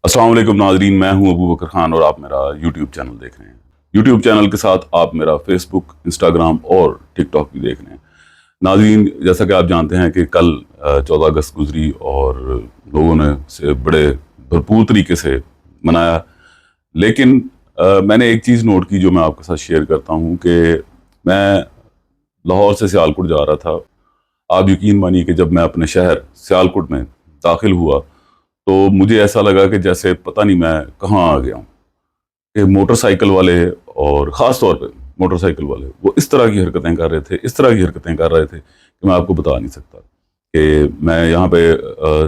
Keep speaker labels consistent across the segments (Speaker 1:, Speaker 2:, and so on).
Speaker 1: अस्सलाम वालेकुम नाजरीन, मैं हूं अबू बकर खान और आप मेरा यूट्यूब चैनल देख रहे हैं। यूट्यूब चैनल के साथ आप मेरा फेसबुक, इंस्टाग्राम और टिकटॉक भी देख रहे हैं। नाजरीन, जैसा कि आप जानते हैं कि कल 14 अगस्त गुजरी और लोगों ने इसे बड़े भरपूर तरीके से मनाया। लेकिन मैंने एक चीज़ नोट की जो मैं आपके साथ शेयर करता हूं कि मैं लाहौर से सियालकोट जा रहा था। आप यकीन मानिए कि जब मैं अपने शहर सियालकोट में दाखिल हुआ तो मुझे ऐसा लगा कि जैसे पता नहीं मैं कहाँ आ गया हूँ। कि मोटरसाइकिल वाले, और ख़ास तौर पे मोटरसाइकिल वाले, वो इस तरह की हरकतें कर रहे थे, इस तरह की हरकतें कर रहे थे कि मैं आपको बता नहीं सकता। कि मैं यहाँ पे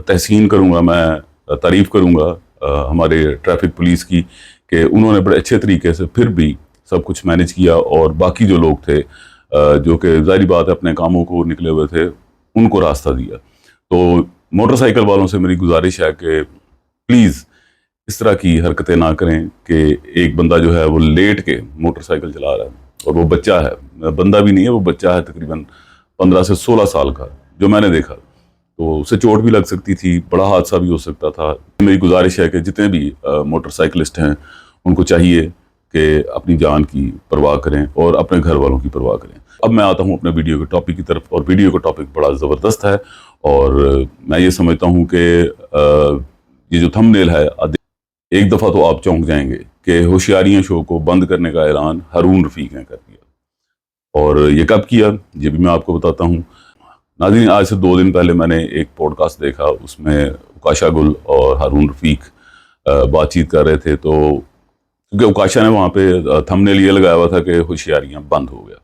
Speaker 1: तहसीन करूँगा, मैं तारीफ़ करूँगा हमारे ट्रैफिक पुलिस की कि उन्होंने बड़े अच्छे तरीके से फिर भी सब कुछ मैनेज किया, और बाकी जो लोग थे जो कि ज़ाहिर बात है अपने कामों को निकले हुए थे, उनको रास्ता दिया। तो मोटरसाइकिल वालों से मेरी गुजारिश है कि प्लीज़ इस तरह की हरकतें ना करें कि एक बंदा जो है वो लेट के मोटरसाइकिल चला रहा है, और वो बच्चा है, बंदा भी नहीं है, वो बच्चा है तकरीबन 15 से 16 साल का, जो मैंने देखा। तो उसे चोट भी लग सकती थी, बड़ा हादसा भी हो सकता था। मेरी गुजारिश है कि जितने भी मोटरसाइकिलिस्ट हैं उनको चाहिए कि अपनी जान की परवाह करें और अपने घर वालों की परवाह करें। अब मैं आता हूं अपने वीडियो के टॉपिक की तरफ, और वीडियो का टॉपिक बड़ा ज़बरदस्त है, और मैं ये समझता हूं कि ये जो थंबनेल है, एक दफ़ा तो आप चौंक जाएंगे कि होशियारियां शो को बंद करने का ऐलान हारून रफ़ीक ने कर दिया। और ये कब किया, ये भी मैं आपको बताता हूँ। नाज़रीन, आज से 2 दिन पहले मैंने एक पॉडकास्ट देखा, उसमें उकाशा गुल और हारून रफ़ीक बातचीत कर रहे थे। तो क्योंकि उकाशा ने वहाँ पे थंबनेल ये लगाया हुआ था कि होशियारियां बंद हो गया।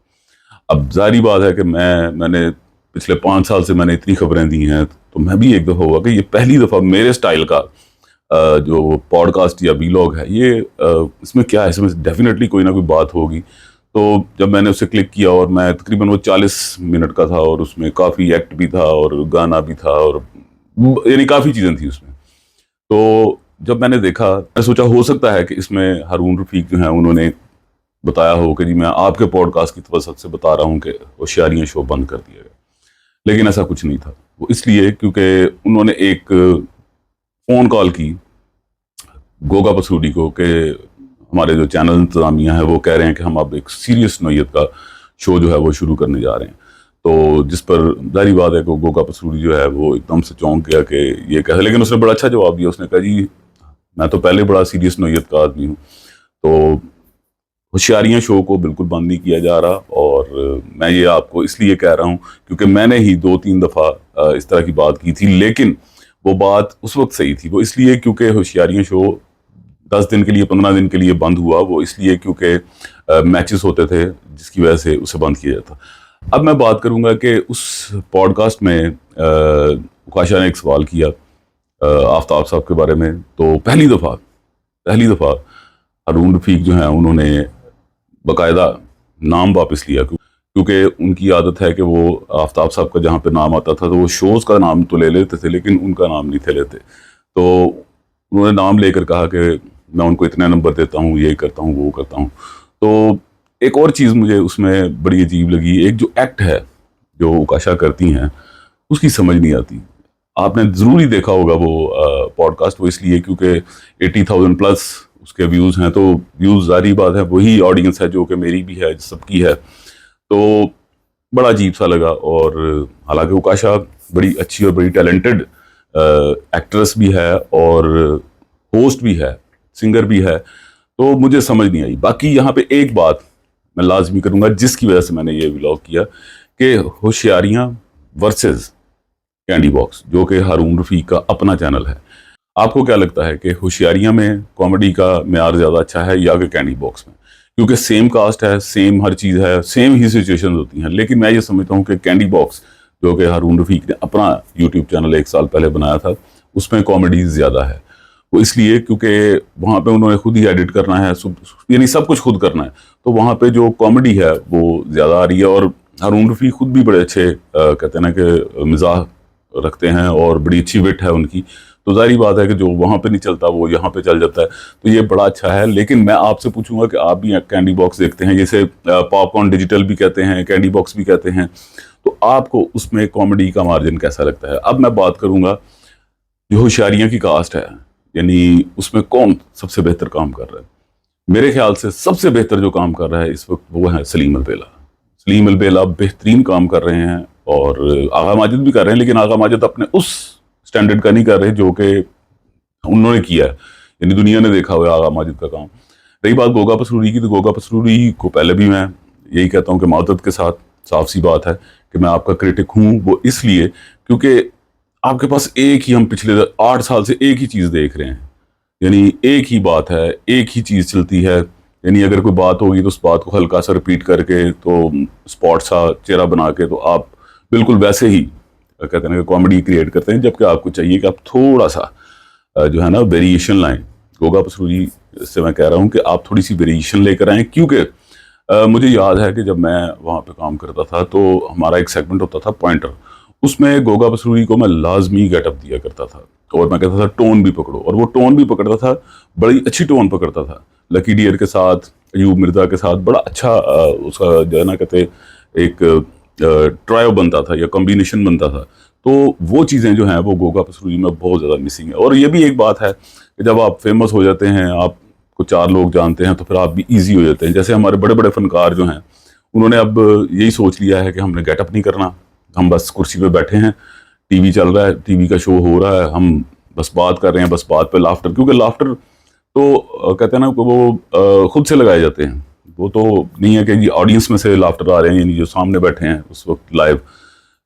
Speaker 1: अब जारी बात है कि मैंने पिछले 5 साल से मैंने इतनी खबरें दी हैं, तो मैं भी एक दफ़ा हुआ कि ये पहली दफ़ा मेरे स्टाइल का जो पॉडकास्ट या वीलॉग है, ये इसमें क्या है, इसमें डेफिनेटली कोई ना कोई बात होगी। तो जब मैंने उसे क्लिक किया, और मैं तकरीबन वो 40 मिनट का था, और उसमें काफ़ी एक्ट भी था और गाना भी था, और यानी काफ़ी चीज़ें थी उसमें। तो जब मैंने देखा, मैं सोचा हो सकता है कि इसमें हारून रफ़ीक जो हैं उन्होंने बताया हो कि जी मैं आपके पॉडकास्ट की वजह से बता रहा हूँ कि होशियारियां शो बंद कर दिया गया। लेकिन ऐसा कुछ नहीं था। वो इसलिए क्योंकि उन्होंने एक फ़ोन कॉल की गोगा पसूडी को कि हमारे जो चैनल इंतज़ामिया है वो कह रहे हैं कि हम अब एक सीरियस नोयत का शो जो है वो शुरू करने जा रहे हैं। तो जिस पर ज़ाहिर बात है कि गोगा पसूडी जो है वो एकदम से चौंक गया कि ये कैसे। लेकिन उसने बड़ा अच्छा जवाब दिया। उसने कहा, जी मैं तो पहले बड़ा सीरियस नोयत का आदमी हूँ, तो होशियारियां शो को बिल्कुल बंद नहीं किया जा रहा। और मैं ये आपको इसलिए कह रहा हूँ क्योंकि मैंने ही 2-3 दफ़ा इस तरह की बात की थी, लेकिन वो बात उस वक्त सही थी। वो इसलिए क्योंकि होशियारियां शो 10 दिन के लिए, 15 दिन के लिए बंद हुआ, वो इसलिए क्योंकि मैचेस होते थे, जिसकी वजह से उसे बंद किया जाता। अब मैं बात करूंगा कि उस पॉडकास्ट में उकाशा ने एक सवाल किया आफ्ताब साहब के बारे में। तो पहली दफ़ा हारून रफ़ीक जो हैं उन्होंने बाकायदा नाम वापस लिया, क्योंकि उनकी आदत है कि वो आफ्ताब साहब का जहाँ पे नाम आता था तो वो शोज़ का नाम तो ले लेते थे, लेकिन उनका नाम नहीं थे लेते। तो उन्होंने नाम लेकर कहा कि मैं उनको इतने नंबर देता हूँ, ये करता हूँ, वो करता हूँ। तो एक और चीज़ मुझे उसमें बड़ी अजीब लगी। एक जो एक्ट है जो उकाशा करती हैं, उसकी समझ नहीं आती। आपने ज़रूर ही देखा होगा वो पॉडकास्ट, वो इसलिए क्योंकि 80,000 प्लस उसके व्यूज़ हैं। तो व्यूज़ ज़ाहिर बात है वही ऑडियंस है जो कि मेरी भी है, सबकी है। तो बड़ा अजीब सा लगा। और हालांकि उकाशा बड़ी अच्छी और बड़ी टैलेंटेड एक्ट्रेस भी है, और होस्ट भी है, सिंगर भी है, तो मुझे समझ नहीं आई। बाकी यहाँ पे एक बात मैं लाजमी करूँगा जिसकी वजह से मैंने ये व्लॉग किया, कि होशियारियाँ वर्सेस कैंडी बॉक्स, जो कि हारून रफ़ीक का अपना चैनल है। आपको क्या लगता है कि होशियारियां में कॉमेडी का मेयार ज़्यादा अच्छा है या कि कैंडी बॉक्स में? क्योंकि सेम कास्ट है, सेम हर चीज़ है, सेम ही सिचुएशंस होती हैं। लेकिन मैं ये समझता हूँ कि कैंडी बॉक्स, जो कि हारून रफ़ीक ने अपना यूट्यूब चैनल 1 साल पहले बनाया था, उसमें कॉमेडी ज़्यादा है। वो इसलिए क्योंकि वहाँ पे उन्होंने खुद ही एडिट करना है, यानी सब कुछ खुद करना है। तो वहाँ पे जो कॉमेडी है वो ज़्यादा आ रही है। और हारून रफ़ीक खुद भी बड़े अच्छे कहते हैं ना कि मिजाज रखते हैं, और बड़ी अच्छी विट है उनकी। तो ज़ाहिर बात है कि जो वहाँ पे नहीं चलता वो यहाँ पे चल जाता है। तो ये बड़ा अच्छा है। लेकिन मैं आपसे पूछूंगा कि आप भी कैंडी बॉक्स देखते हैं, जैसे पॉपकॉर्न डिजिटल भी कहते हैं, कैंडी बॉक्स भी कहते हैं, तो आपको उसमें कॉमेडी का मार्जिन कैसा लगता है? अब मैं बात करूंगा जो होशियारियां की कास्ट है, یعنی اس میں کون سب سے بہتر کام کر رہا ہے؟ میرے خیال سے سب سے بہتر جو کام کر رہا ہے اس وقت وہ ہے سلیم البیلا. سلیم البیلا بہترین کام کر رہے ہیں، اور آغا ماجد بھی کر رہے ہیں، لیکن آغا ماجد اپنے اس سٹینڈرڈ کا نہیں کر رہے جو کہ انہوں نے کیا ہے، یعنی دنیا نے دیکھا ہوا ہے آغا ماجد کا کام. رہی بات گوگا پسروری کی، تو گوگا پسروری کو پہلے بھی میں یہی کہتا ہوں کہ معذرت کے ساتھ صاف سی بات ہے کہ میں آپ کا کرٹک ہوں، وہ اس لیے کیونکہ آپ کے پاس ایک ہی، ہم پچھلے 8 سال سے ایک ہی چیز دیکھ رہے ہیں، یعنی ایک ہی بات ہے، ایک ہی چیز چلتی ہے. یعنی اگر کوئی بات ہوگی تو اس بات کو ہلکا سا رپیٹ کر کے، تو اسپاٹ سا چہرہ بنا کے، تو آپ بالکل ویسے ہی کہتے ہیں کہ کامیڈی کریٹ کرتے ہیں، جبکہ آپ کو چاہیے کہ آپ تھوڑا سا جو ہے نا ویریشن لائیں. گوگا پسروری سے میں کہہ رہا ہوں کہ آپ تھوڑی سی ویریشن لے کر آئیں، کیونکہ مجھے یاد ہے کہ جب میں وہاں پہ کام کرتا تھا تو ہمارا ایک سیگمنٹ ہوتا تھا پوائنٹر، اس میں گوگا پسروری کو میں لازمی گیٹ اپ دیا کرتا تھا، اور میں کہتا تھا ٹون بھی پکڑو، اور وہ ٹون بھی پکڑتا تھا، بڑی اچھی ٹون پکڑتا تھا. لکی ڈیئر کے ساتھ، ایوب مرزا کے ساتھ بڑا اچھا اس کا جو ہے نا کہتے ایک ٹرائیو بنتا تھا یا کمبینیشن بنتا تھا. تو وہ چیزیں جو ہیں وہ گوگا پسروری میں بہت زیادہ مسنگ ہے. اور یہ بھی ایک بات ہے کہ جب آپ فیمس ہو جاتے ہیں، آپ کو 4 لوگ جانتے ہیں، تو پھر آپ بھی ایزی ہو جاتے ہیں. جیسے ہمارے بڑے بڑے فنکار جو ہیں، انہوں نے اب یہی سوچ لیا ہے کہ ہم نے گیٹ اپ نہیں کرنا، ہم بس کرسی پہ بیٹھے ہیں، ٹی وی چل رہا ہے، ٹی وی کا شو ہو رہا ہے، ہم بس بات کر رہے ہیں، بس بات پہ لافٹر، کیونکہ لافٹر تو کہتے ہیں نا کہ وہ خود سے لگائے جاتے ہیں. وہ تو نہیں ہے کہ جی آڈینس میں سے لافٹر آ رہے ہیں، یعنی جو سامنے بیٹھے ہیں اس وقت لائیو.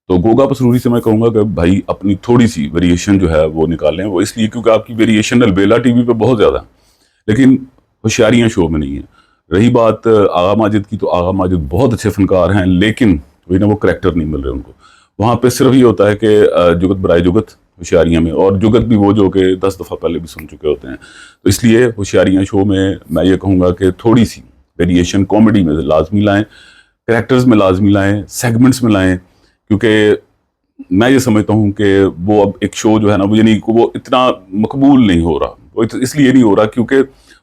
Speaker 1: تو گوگا پسروری سے میں کہوں گا کہ بھائی اپنی تھوڑی سی ویریشن جو ہے وہ نکالیں. وہ اس لیے کیونکہ آپ کی ویریشن البیلا ٹی وی پہ بہت زیادہ ہے، لیکن ہوشیاریاں شو میں نہیں ہیں. رہی بات آغا ماجد کی، تو آغا ماجد بہت اچھے فنکار ہیں، لیکن وہی نا وہ کریکٹر نہیں مل رہے ان کو. وہاں پہ صرف یہ ہوتا ہے کہ جگت برائے جگت ہوشیاریاں میں، اور جگت بھی وہ جو کہ 10 دفعہ پہلے بھی سن چکے ہوتے ہیں. تو اس لیے ہوشیاریاں شو میں یہ کہوں گا کہ تھوڑی سی ویریشن کامیڈی میں لازمی لائیں، کریکٹرز میں لازمی لائیں، سیگمنٹس میں لائیں. کیونکہ میں یہ سمجھتا ہوں کہ وہ اب ایک شو جو ہے نا، وہ یعنی وہ اتنا مقبول نہیں ہو رہا. وہ اس لیے نہیں ہو رہا کیونکہ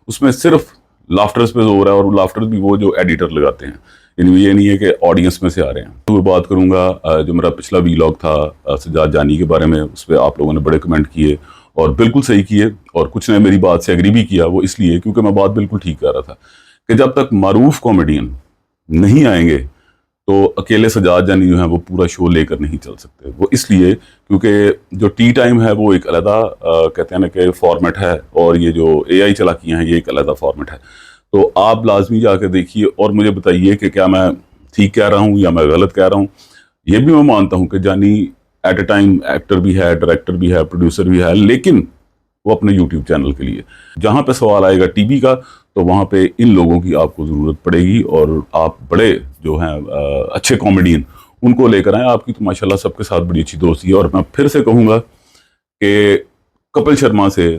Speaker 1: اس میں صرف لافٹرز پہ زور ہے، اور لافٹرز بھی وہ جو ایڈیٹر لگاتے ہیں، یعنی یہ نہیں ہے کہ آڈینس میں سے آ رہے ہیں. تو میں بات کروں گا جو میرا پچھلا ویلاگ تھا سجاد جانی کے بارے میں، اس پہ آپ لوگوں نے بڑے کمنٹ کیے اور بالکل صحیح کیے، اور کچھ نے میری بات سے ایگری بھی کیا. وہ اس لیے کیونکہ میں بات بالکل ٹھیک کر رہا تھا کہ جب تک معروف کامیڈین نہیں آئیں گے تو اکیلے سجاد جانی جو ہیں وہ پورا شو لے کر نہیں چل سکتے. وہ اس لیے کیونکہ جو ٹی ٹائم ہے وہ ایک علیحدہ کہتے ہیں نا کہ فارمیٹ ہے، اور یہ جو اے آئی چلاکیاں ہیں یہ ایک علیحدہ فارمیٹ ہے. تو آپ لازمی جا کے دیکھیے اور مجھے بتائیے کہ کیا میں ٹھیک کہہ رہا ہوں یا میں غلط کہہ رہا ہوں. یہ بھی میں مانتا ہوں کہ جانی ایٹ اے ٹائم ایکٹر بھی ہے، ڈائریکٹر بھی ہے، پروڈیوسر بھی ہے، لیکن وہ اپنے یوٹیوب چینل کے لیے. جہاں پہ سوال آئے گا ٹی وی کا، تو وہاں پہ ان لوگوں کی آپ کو ضرورت پڑے گی، اور آپ بڑے جو ہیں اچھے کامیڈین ان کو لے کر آئیں. آپ کی تو ماشاءاللہ سب کے ساتھ بڑی اچھی دوستی ہے. اور میں پھر سے کہوں گا کہ کپل شرما سے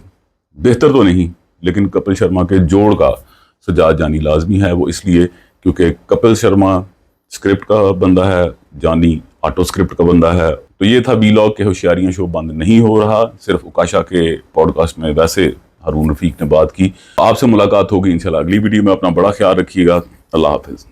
Speaker 1: بہتر تو نہیں، لیکن کپل شرما کے جوڑ کا سجاد جانی لازمی ہے. وہ اس لیے کیونکہ کپل شرما اسکرپٹ کا بندہ ہے، جانی آٹو اسکرپٹ کا بندہ ہے. تو یہ تھا ویلاگ کے ہوشیاریاں شو بند نہیں ہو رہا، صرف اکاشا کے پوڈ کاسٹ میں ویسے ہارون رفیق نے بات کی. آپ سے ملاقات ہوگی انشاءاللہ اگلی ویڈیو میں. اپنا بڑا خیال رکھیے گا. اللہ حافظ.